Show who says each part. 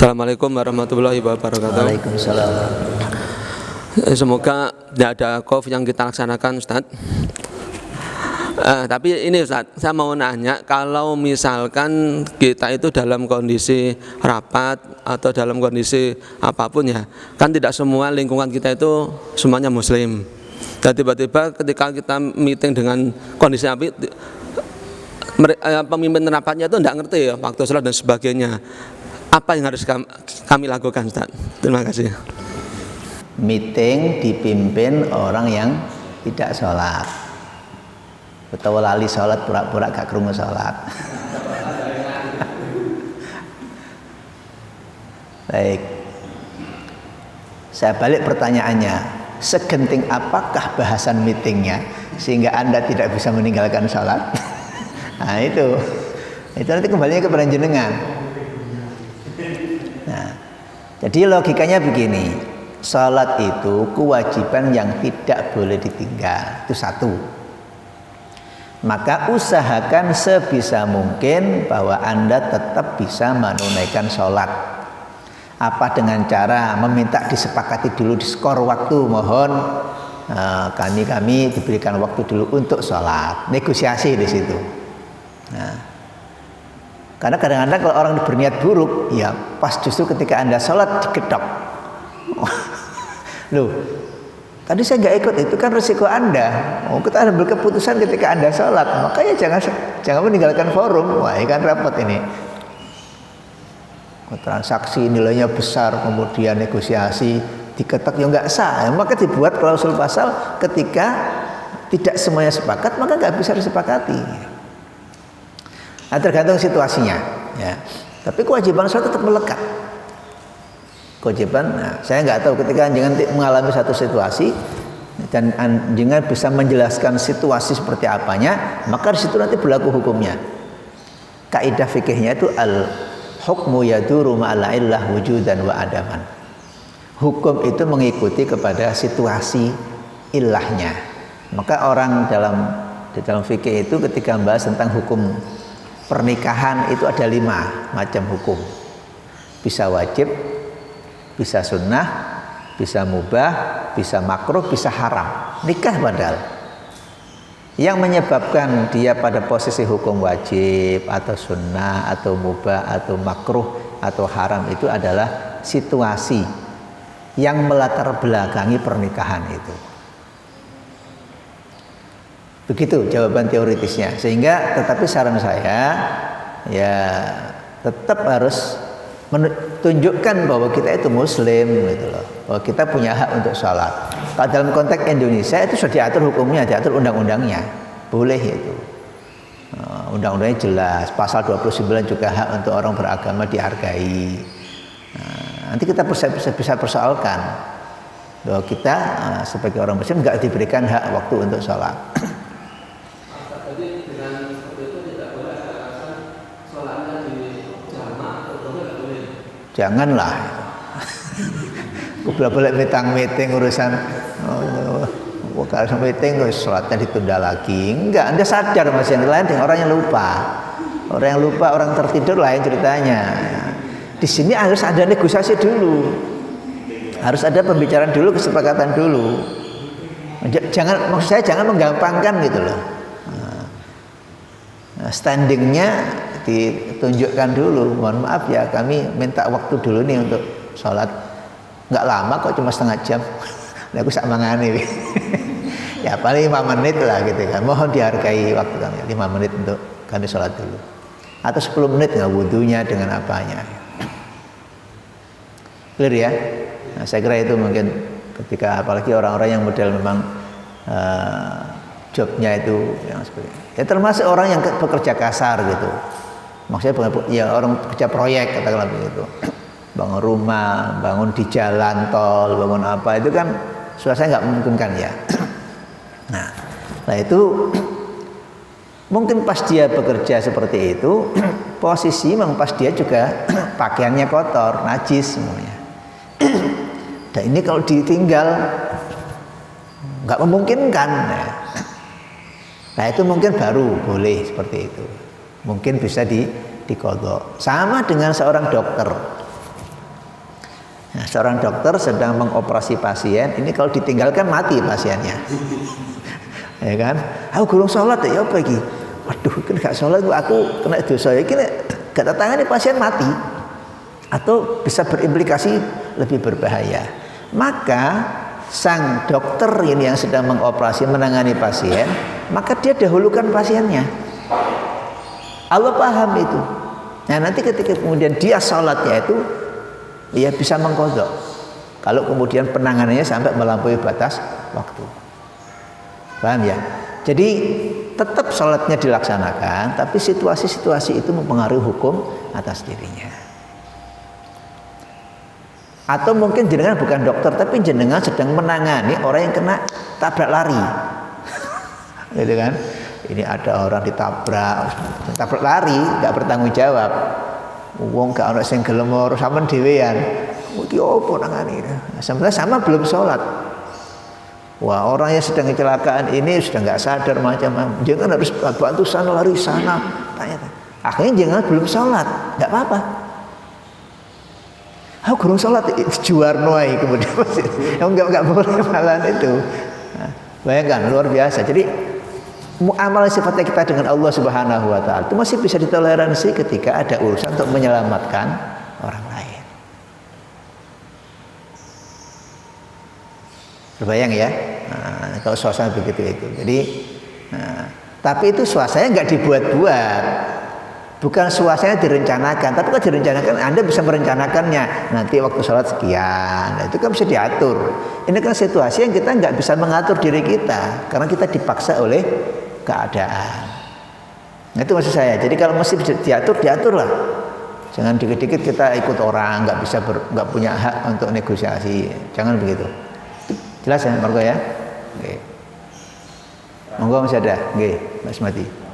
Speaker 1: Assalamualaikum warahmatullahi wabarakatuh.
Speaker 2: Waalaikumsalam.
Speaker 1: Semoga tidak ada khawf yang kita laksanakan, Ustaz. Tapi ini Ustaz, saya mau nanya, kalau misalkan kita itu dalam kondisi rapat atau dalam kondisi apapun ya, kan tidak semua lingkungan kita itu semuanya muslim. Dan tiba-tiba ketika kita meeting dengan kondisi api, pemimpin rapatnya itu tidak ngerti ya waktu sholat dan sebagainya. Apa yang harus kami lakukan, Ustaz? Terima kasih.
Speaker 2: Meeting dipimpin orang yang tidak sholat, atau lali sholat, pura-pura gak krungu sholat. Baik, saya balik pertanyaannya, segenting apakah bahasan meetingnya sehingga Anda tidak bisa meninggalkan sholat? Nah itu nanti kembalinya kepada jenengan. Nah, jadi logikanya begini, sholat itu kewajiban yang tidak boleh ditinggal, itu satu. Maka usahakan sebisa mungkin bahwa Anda tetap bisa menunaikan sholat. Apa dengan cara meminta disepakati dulu di skor waktu, mohon kami diberikan waktu dulu untuk sholat, negosiasi di situ. Nah, karena kadang-kadang kalau orang berniat buruk, ya pas justru ketika Anda sholat diketok. Loh, tadi saya nggak ikut, itu kan resiko Anda. Kita ambil keputusan ketika Anda sholat, makanya jangan meninggalkan forum. Wah, ini kan repot ini. Transaksi nilainya besar, kemudian negosiasi diketok, ya nggak sah. Maka dibuat klausul pasal ketika tidak semuanya sepakat, maka nggak bisa disepakati. Nah, tergantung situasinya, ya. Tapi kewajiban sholat tetap melekat. Kewajiban, saya nggak tahu ketika jenengan mengalami satu situasi dan jenengan bisa menjelaskan situasi seperti apanya, maka di situ nanti berlaku hukumnya. Kaidah fikihnya itu al-hukmu yaduru ma'al illah wujudan wa adaman. Hukum itu mengikuti kepada situasi ilahnya. Maka orang di dalam fikih itu ketika membahas tentang hukum pernikahan itu ada 5 macam hukum. Bisa wajib, bisa sunnah, bisa mubah, bisa makruh, bisa haram. Nikah padahal yang menyebabkan dia pada posisi hukum wajib atau sunnah atau mubah atau makruh atau haram itu adalah situasi yang melatar belakangi pernikahan itu. Begitu jawaban teoritisnya. Sehingga tetapi saran saya ya tetap harus menunjukkan bahwa kita itu muslim gitu loh. Bahwa kita punya hak untuk sholat. Kalau dalam konteks Indonesia itu sudah diatur hukumnya, diatur undang-undangnya. Boleh itu. Undang-undangnya jelas, pasal 29 juga hak untuk orang beragama dihargai. Nanti kita bisa persoalkan bahwa kita sebagai orang muslim enggak diberikan hak waktu untuk sholat. Janganlah. Bolak-balik meeting urusan kalau meeting terus sholatnya ditunda lagi. Enggak, Anda sadar Mas, yang lain dengan orang yang lupa. Orang yang lupa, orang tertidur lain ceritanya. Di sini harus ada negosiasi dulu. Harus ada pembicaraan dulu, kesepakatan dulu. Maksud saya jangan menggampangkan gitu loh. Standingnya ditunjukkan dulu. Mohon maaf ya, kami minta waktu dulu nih untuk sholat. Nggak lama kok, cuma setengah jam. Aku sak mangane. Ya paling 5 menit lah gitu kan. Mohon dihargai waktu kami 5 menit untuk kami sholat dulu. Atau 10 menit nggak wudunya dengan apanya. Clear ya? Nah, saya kira itu mungkin ketika apalagi orang-orang yang model memang jobnya itu yang seperti ya, termasuk orang yang bekerja kasar gitu. Maksudnya ya orang kerja proyek katakanlah begitu. Bangun rumah, bangun di jalan tol, bangun apa itu kan suasana nggak memungkinkan ya. Nah itu mungkin pas dia bekerja seperti itu, posisi memang pas dia juga pakaiannya kotor, najis semuanya. Dan ini kalau ditinggal nggak memungkinkan. Nah itu mungkin baru boleh seperti itu. Mungkin bisa diqadha. Sama dengan seorang dokter. Nah, seorang dokter sedang mengoperasi pasien, ini kalau ditinggalkan mati pasiennya. Ya kan? Aku gurung sholat ya apa iki? Waduh, kan gak sholat aku kena dosa ya. Iki gak tangani pasien mati. Atau bisa berimplikasi lebih berbahaya. Maka sang dokter ini yang sedang mengoperasi menangani pasien, maka dia dahulukan pasiennya. Allah paham itu. Nah, nanti ketika kemudian dia sholatnya itu ia bisa mengkodok kalau kemudian penanganannya sampai melampaui batas waktu. Paham ya? Jadi tetap sholatnya dilaksanakan, tapi situasi-situasi itu mempengaruhi hukum atas dirinya. Atau mungkin jenengan bukan dokter, tapi jenengan sedang menangani orang yang kena tabrak lari. Gitu kan? Ini ada orang ditabrak lari, nggak bertanggung jawab. Wong gak ono sing gelem ora sampean dhewean. Iki opo nangani? Sebenarnya sama belum sholat. Wah, orang yang sedang kecelakaan ini sudah nggak sadar macam-macam. Jangan harus bantu sana lari sana. Tanya. Akhirnya jangan belum sholat, nggak apa-apa. Aku kurang sholat juarno ai kemudian nggak boleh malah itu. Nah, bayangkan luar biasa. Jadi muamalah sifatnya kita dengan Allah Subhanahu wa taala itu masih bisa ditoleransi ketika ada urusan untuk menyelamatkan orang lain. Terbayang ya? Nah, kalau suasana begitu itu. Jadi tapi itu suasananya nggak dibuat-buat. Bukan suasananya direncanakan, tapi kalau direncanakan Anda bisa merencanakannya. Nanti waktu sholat sekian. Nah, itu kan bisa diatur. Ini kan situasi yang kita nggak bisa mengatur diri kita karena kita dipaksa oleh keadaan. Nah, itu maksud saya. Jadi kalau masih bisa diaturlah. Jangan dikit-dikit kita ikut orang, nggak punya hak untuk negosiasi. Jangan begitu. Jelas ya, Margo ya? Oke. Monggo masih ada. Oke, Mas Mati.